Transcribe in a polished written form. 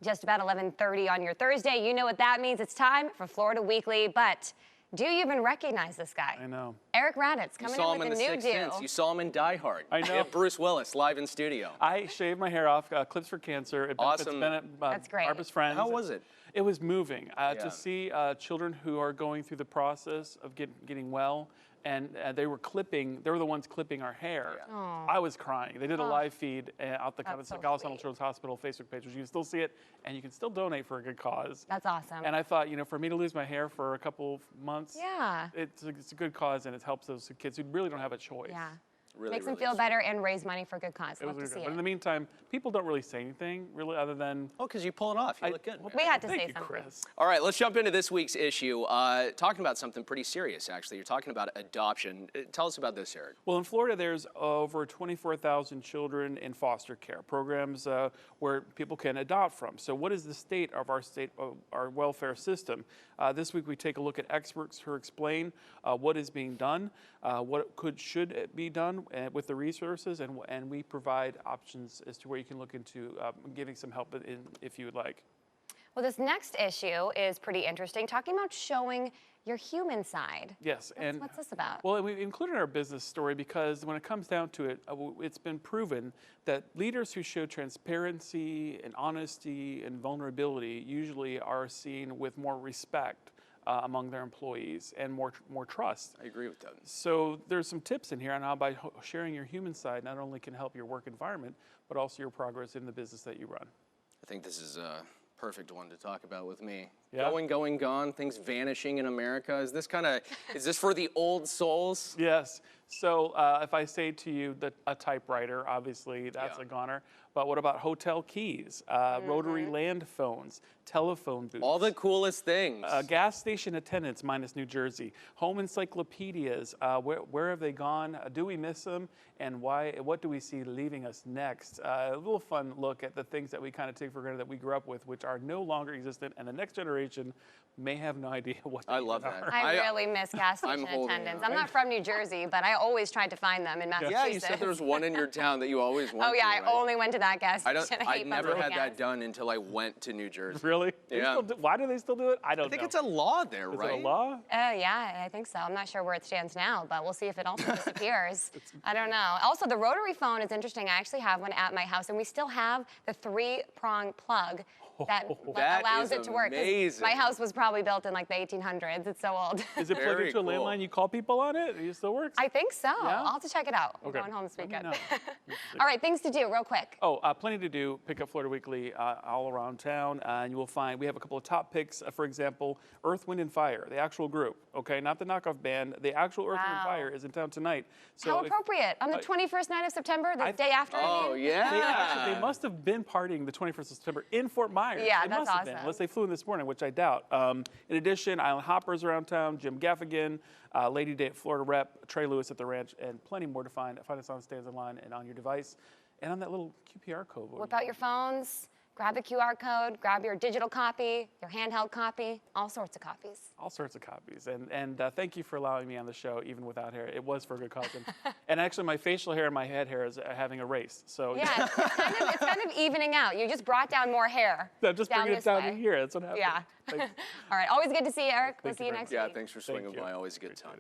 Just about 11:30 on your Thursday. You know what that means. It's time for Florida Weekly. But do you even recognize this guy? I know. Eric Raddatz coming in with a new do. You saw him in Die Hard. I know. Yeah, Bruce Willis live in studio. I shaved my hair off, Clips for Cancer. It Awesome. That's great. Barbara's friends. How was it? It was moving to see children who are going through the process of getting well. And they were the ones clipping our hair. Yeah. I was crying. They did a live feed out the So Kyla and Children's Hospital Facebook page, which you can still see it, and you can still donate for a good cause. That's awesome. And I thought, for me to lose my hair for a couple months, yeah, it's a good cause, and it helps those kids who really don't have a choice. Yeah. Really, Makes them feel better and raise money for good cause. Love to see But it. in the meantime, people don't really say anything, really, other than... Oh, because you pull it off. You look good. We had to say Thank you, something. Chris. All right, let's jump into this week's issue. Talking about something pretty serious, actually. You're talking about adoption. Tell us about this, Eric. Well, in Florida, there's over 24,000 children in foster care programs where people can adopt from. So what is the state of our welfare system? This week, we take a look at experts who explain what is being done, what should be done with the resources, and we provide options as to where you can look into getting some help if you would like. Well, this next issue is pretty interesting, talking about showing your human side. Yes. What's this about? Well, we included our business story because when it comes down to it, it's been proven that leaders who show transparency and honesty and vulnerability usually are seen with more respect among their employees and more trust. I agree with that. So there's some tips in here on how by sharing your human side not only can help your work environment, but also your progress in the business that you run. I think this is a perfect one to talk about with me. Yeah. Going, gone, things vanishing in America. Is this for the old souls? Yes. So if I say to you that a typewriter, obviously that's a goner. But what about hotel keys, rotary land phones, telephone booths? All the coolest things. Gas station attendants minus New Jersey, home encyclopedias, where have they gone? Do we miss them? And why? What do we see leaving us next? A little fun look at the things that we kind of take for granted that we grew up with, which are no longer existent, and the next generation may have no idea what they I love that. I really miss gas station attendants. I'm not from New Jersey, but I always tried to find them in Massachusetts. Yeah, you said there was one in your town that you always went to. Oh yeah, right? I only went to that gas station. I never had that done until I went to New Jersey. Really? Yeah. Why do they still do it? I don't know. I think it's a law there, right? Is it a law? Yeah, I think so. I'm not sure where it stands now, but we'll see if it also disappears. I don't know. Also, the rotary phone is interesting. I actually have one at my house, and we still have the 3-prong plug that allows it to work. Amazing. My house was probably built in like the 1800s. It's so old. Is it plugged into a landline? You call people on it? It still works? I think so. Yeah? I'll have to check it out. I'm Okay. going home this weekend. Let me All right, things to do real quick. Oh, plenty to do. Pick up Florida Weekly all around town, and you will find we have a couple of top picks. For example, Earth, Wind, and Fire, the actual group. Okay, not the knockoff band. The actual Earth, Wind, and Fire is in town tonight. So how appropriate on the 21st night of September, the day after. Oh yeah. They must have been partying the 21st of September in Fort Myers. Yeah, they that's must have awesome. been, unless they flew in this morning, which I doubt. In addition, Island Hoppers around town, Jim Gaffigan, Lady Day at Florida Rep, Trey Lewis at the ranch, and plenty more to find. Find us on Stands Online and on your device, and on that little QPR code. Whip out your phones, grab the QR code, grab your digital copy, your handheld copy, all sorts of copies. All sorts of copies. And thank you for allowing me on the show, even without hair. It was for a good cause. And actually, my facial hair and my head hair is having a race. So yeah, it's kind of evening out. You just brought down more hair. Just bringing it down to here. That's what happened. Yeah. All right. Always good to see you, Eric. We'll see you next week. Yeah, thanks for swinging by. Always a good time.